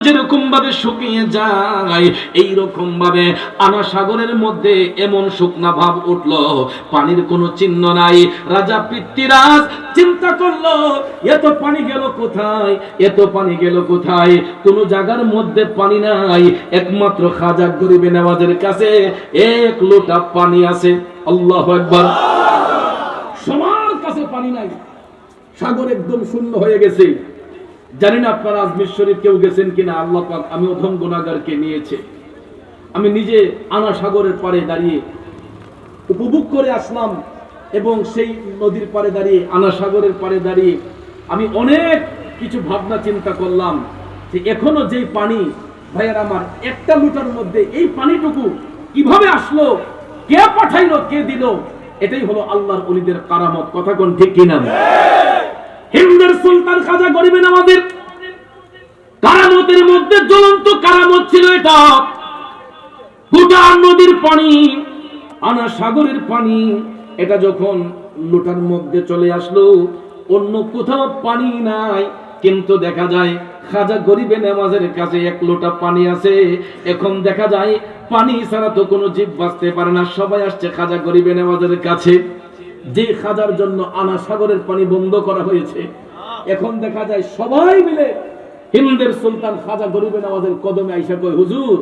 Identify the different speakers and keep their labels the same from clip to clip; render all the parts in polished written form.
Speaker 1: যেরকম ভাবে শুকিয়ে যায়, এইরকম ভাবে আনা সাগরের মধ্যে এমন শুকনা ভাব উঠলো, পানির কোনো চিহ্ন নাই। রাজা পৃথ্বীরাজ চিন্তা করলো, এত পানি গেল কোথায়, এত পানি গেল কোথায়? কোন জায়গার মধ্যে পানি নাই, একমাত্র খাজা গরিবে নওয়াজের কাছে এক লোটা পানি আছে। আল্লাহু আকবার। সবার কাছে পানি নাই, সাগর একদম শূন্য হয়ে গেছে। জানি না আপনারা আজমির শরীফ কেউ গেছেন কিনা। আল্লাহ পাক আমি অধম গুনাহগারকে নিয়েছে, আমি নিজে আনা সাগরের পাড়ে দাঁড়িয়ে উপভোগ করে আসলাম, এবং সেই নদীর পাড়ে দাঁড়িয়ে আনা সাগরের পাড়ে দাঁড়িয়ে আমি অনেক কিছু ভাবনা চিন্তা করলাম যে এখনো যেই পানি, ভাইয়ার আমার, একটা লুটার মধ্যে এই পানিটুকু কিভাবে আসলো, কে পাঠাইলো, কে দিল? এটাই হলো আল্লাহর ওলিদের কারামত। কথা কোন ঠিক কিনা? হিন্দের সুলতান খাজা গরিবে নওয়াজের কারামতের মধ্যে জ্বলন্ত কারামত ছিল এটা। গোটা নদীর পানি, আনা সাগরের পানি, এটা যখন লোটার মধ্যে চলে আসলো, অন্য কোথাও পানি নাই, কিন্তু দেখা যায় খাজা গরিবে নওয়াজের কাছে এক লোটা পানি আছে। এখন দেখা যায় পানি ছাড়া তো কোনো জীব বাঁচতে পারে না, সবাই আসছে খাজা গরিবে নওয়াজের কাছে। যে খাজার জন্য আনা সাগরের পানি বন্ধ করা হয়েছে, এখন দেখা যায় সবাই মিলে হিন্দের সুলতান খাজা গরিবে নওয়াজের কদমে আইসা কয়, হুজুর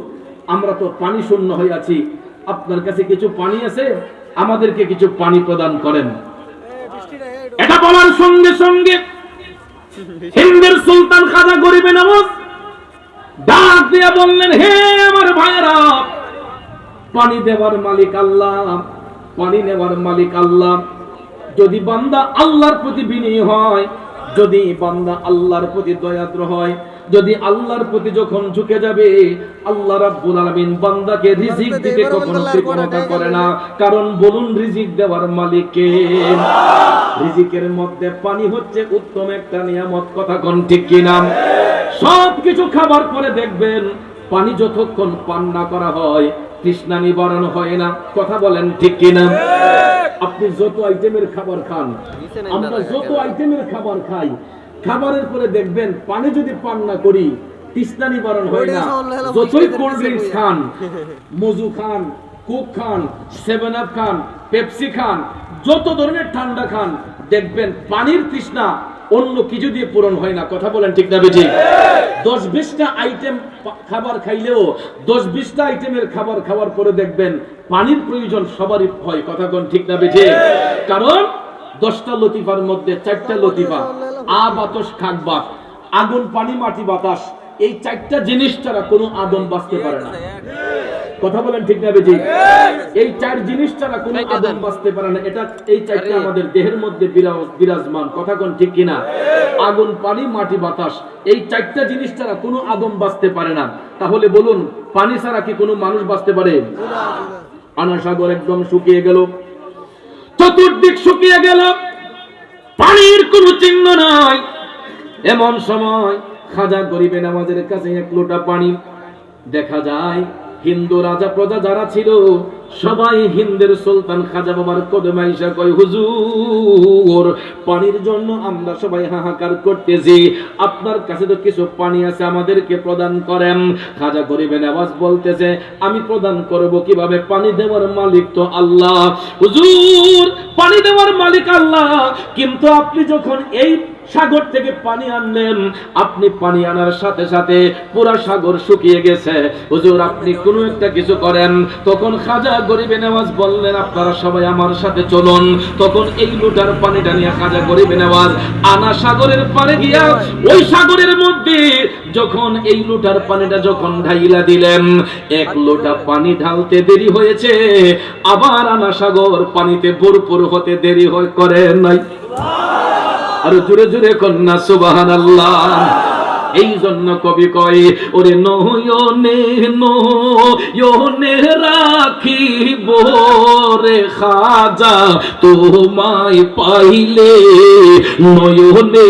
Speaker 1: আমরা তো পানি শূন্য হয়ে আছি, আপনার কাছে কিছু পানি আছে, আমাদেরকে কিছু পানি প্রদান করেন। এটা বলার সঙ্গে সঙ্গে হিন্দের সুলতান খাজা গরিবে নওয়াজ ডাক দিয়ে বললেন, হে আমার ভাইয়েরা, পানি দেওয়ার মালিক আল্লাহ, পানি নেওয়ার মালিক আল্লাহ। যদি বান্দা আল্লাহর প্রতি বিনয়ী হয়, যদি বান্দা আল্লাহর প্রতি দয়াদ্র হয়, যদি আল্লাহর প্রতি যখন ঝুঁকে যাবে, আল্লাহ রাব্বুল আলামিন বান্দাকে রিজিক দিতে কখনো কৃপণতা করে না। কারণ বলুন, রিজিক দেওয়ার মালিক কে? রিজিকের মধ্যে পানি হচ্ছে উত্তম একটা নিয়ামত। কথা কোন ঠিক কিনা? সবকিছু খাবার পরে দেখবেন পানি যতক্ষণ পান না করা হয়, তৃষ্ণা নিবারণ হয় না। কথা বলেন ঠিক কিনা? আপনি যত আইটেমের খাবার খান, আমরা যত আইটেমের খাবার খাই, খাবারের পরে দেখবেন পানি যদি পান না করি, তৃষ্ণা নিবারণ হয় না। যতই কোল্ড ড্রিঙ্কস খান, মজু খান, কোক খান, 7 আপ খান, পেপসি খান, যত ধরনের ঠান্ডা খান, দেখবেন পানির তৃষ্ণা অন্য কিছু দিয়ে পূরণ হয় না। কথা বলেন ঠিক না বেঠিক? 10-20টা আইটেম খাবার খাইলেও 10-20টা আইটেমের খাবার খাওয়ার পরে দেখবেন পানির প্রয়োজন সবারই হয়। কথা কোন ঠিক না বেঠিক? কারণ 10টা লতিফার মধ্যে 4টা লতিফা, বাতাস, খাক বাত, আগুন, পানি, মাটি, বাতাস, এই 4টা জিনিস ছাড়া কোনো আদম বাঁচতে পারে না। কথা বলেন ঠিক না বেঠিক? এই 4 জিনিস ছাড়া কোনো আদম বাঁচতে পারে না। এটা এই 4টা আমাদের দেহের মধ্যে বিরাজমান। কথা কোন ঠিক কিনা? আগুন, পানি, মাটি, বাতাস, এই 4টা জিনিস ছাড়া কোনো আদম বাঁচতে পারে না। তাহলে বলুন, পানি ছাড়া কি কোনো মানুষ বাঁচতে পারে? আনা সাগর একদম শুকিয়ে গেল, চতুর্দিক শুকিয়ে গেল, পানির কোনো চিহ্ন নাই। এমন সময় খাজা গরিবে নওয়াজের কাছে এক লোটা পানি। দেখা যায় হিন্দু রাজা প্রজা যারা ছিল, সবাই হিন্দের সুলতান খাজা বাবার কদমে আইসা কয়, হুজুর পানির জন্য আমরা সবাই হাহাকার করতেছি, আপনার কাছে তো কিছু পানি আছে, আমাদেরকে প্রদান করেন। খাজা গরিবে নওয়াজ বলতেছে, আমি প্রদান করব কিভাবে? পানি দেওয়ার মালিক তো আল্লাহ। হুজুর পানি দেওয়ার মালিক আল্লাহ, কিন্তু আপনি যখন এই সাগর থেকে পানি আনলেন, আপনি পানি আনার সাথে সাথে পুরা সাগর শুকিয়ে গেছে, হুজুর আপনি কোনো একটা কিছু করেন। তখন খাজা গরিবে নওয়াজ বললেন, আপনারা সবাই আমার সাথে চলুন। তখন এই লোটার পানিটা নিয়ে খাজা গরিবে নওয়াজ আনা সাগরের পাড়ে গিয়া ওই সাগরের মধ্যে যখন এই লোটার পানিটা যখন ঢাইলা দিলেন, এক লোটা পানি ঢালতে দেরি হয়েছে, আবার আনা সাগর পানিতে ভরপুর হতে দেরি করে নাই। আর জোরে জোরে কন্যা সুবহানাল্লাহ। এই জন্য কবি কয়, ওরে নয়নে রাখিব রে খাজা তোমায় পাইলে, নয়নে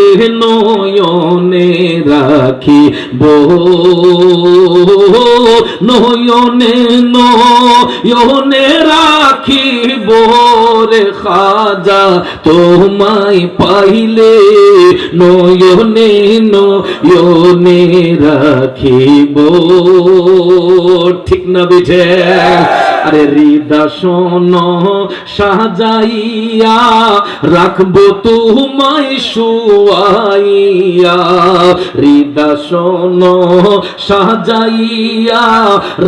Speaker 1: রাখিব নয়নে নয়নে রাখিব রে খাজা তোমায় পাইলে নয়নে নয়নে রাখিব। ঠিক না বিঠে? আরে হৃদয় সাজাইয়া রাখবো তোমায় শুয়াইয়া, হৃদয় সাজাইয়া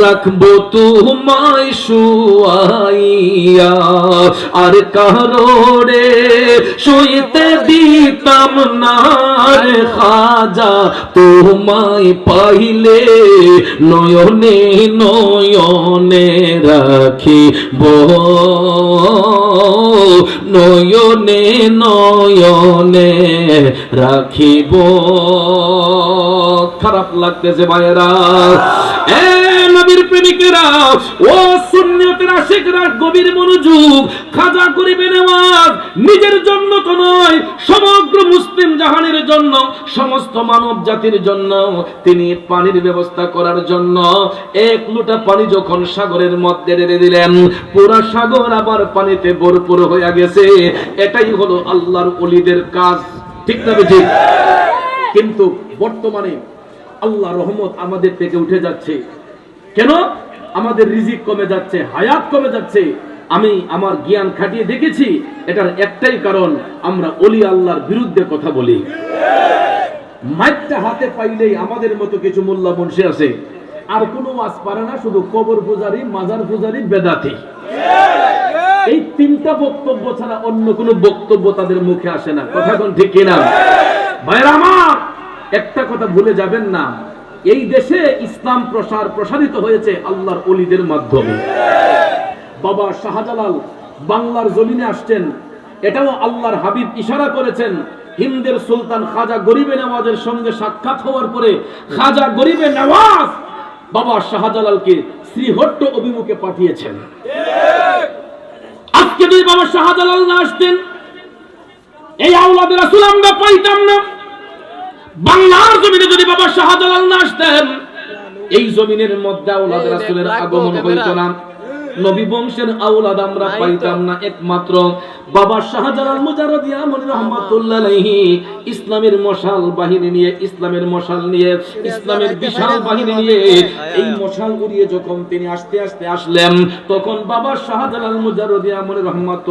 Speaker 1: রাখবো তোমায় শুয়াইয়া, আর কারোরে শুইতে দিতাম না রে খাজা তোমায় পাইলে নয়নে নয়নে রাখিব, নয়নে নয়নে রাখিব। খারাপ লাগতেছে ভাইয়েরা, এ নবীর প্রেমিকেরা, ও সুন্নিয়তের আশিকরা, গভীর মনোযোগ। খাজা গরিবে নওয়াজ নিজের জন্য তো নয়, সমগ্র মুসলিম জাহানের জন্য, সমস্ত মানব জাতির জন্য তিনি পানির ব্যবস্থা করার জন্য এক লোটা পানি যখন সাগরের মধ্যে ঢেলে দিলেন, পুরো সাগর আবার পানিতে ভরপুর হয়ে গেছে। এটাই হলো আল্লাহর ওলিদের কাজ। ঠিক না ঠিক? কিন্তু বর্তমানে আল্লাহর রহমত আমাদের থেকে উঠে যাচ্ছে। কেন? আমাদের রিজিক কমে যাচ্ছে, হায়াত কমে যাচ্ছে। আমি আমার জ্ঞান খাটিয়ে দেখেছি, এটার একটাই কারণ, আমরা ওলি আল্লাহর বিরুদ্ধে কথা বলি। মাইকটা হাতে পাইলেই আমাদের মতো কিছু মোল্লা মুন্সি আছে, আর কোনো ওয়াজ পারে না, শুধু কবর পূজারি, মাজার পূজারি, বেদাতি। এই তিনটা বক্তব্য ছাড়া অন্য কোনো বক্তব্য তাদের মুখে আসে না। কথা কোন ঠিক কিনা? ভাইরা আমার, একটা কথা ভুলে যাবেন না, এই দেশে ইসলাম প্রসারিত হয়েছে আল্লাহর ওলিদের মাধ্যমে। বাবা শাহজালাল বাংলার জমিনে আসছেন, এটাও আল্লাহর হাবিব ইশারা করেছেন। হিন্দের সুলতান খাজা গরিবে নওয়াজের সঙ্গে সাক্ষাৎ হওয়ার পরে খাজা গরিবে নওয়াজ বাবা শাহজালালকে শ্রীহট্ট অভিমুখে পাঠিয়েছেন। আজকে যদি বাবা শাহজালাল না আসতেন, এই আওলাদ রাসূল আমরা পাইতাম না। বাংলার জমিনে যদি বাবা শাহজালাল না আসতেন, এই জমিনের মধ্যে আওলাদ রাসূলের আগমন হইত না, নবী বংশের আওলাদ আমরা পাইতাম না। একমাত্র বাবা শাহজালাল মুজাররদি আমল রাহমাতুল্লাহ আলাইহি ইসলামের মশাল বাহিনী নিয়ে, ইসলামের মশাল নিয়ে, ইসলামের বিশাল বাহিনী নিয়ে এই মশাল উড়িয়ে যখন তিনি আস্তে আস্তে আসলেন, তখন বাবা শাহজালাল মুজাররদি আমল রাহমাতুল্লাহ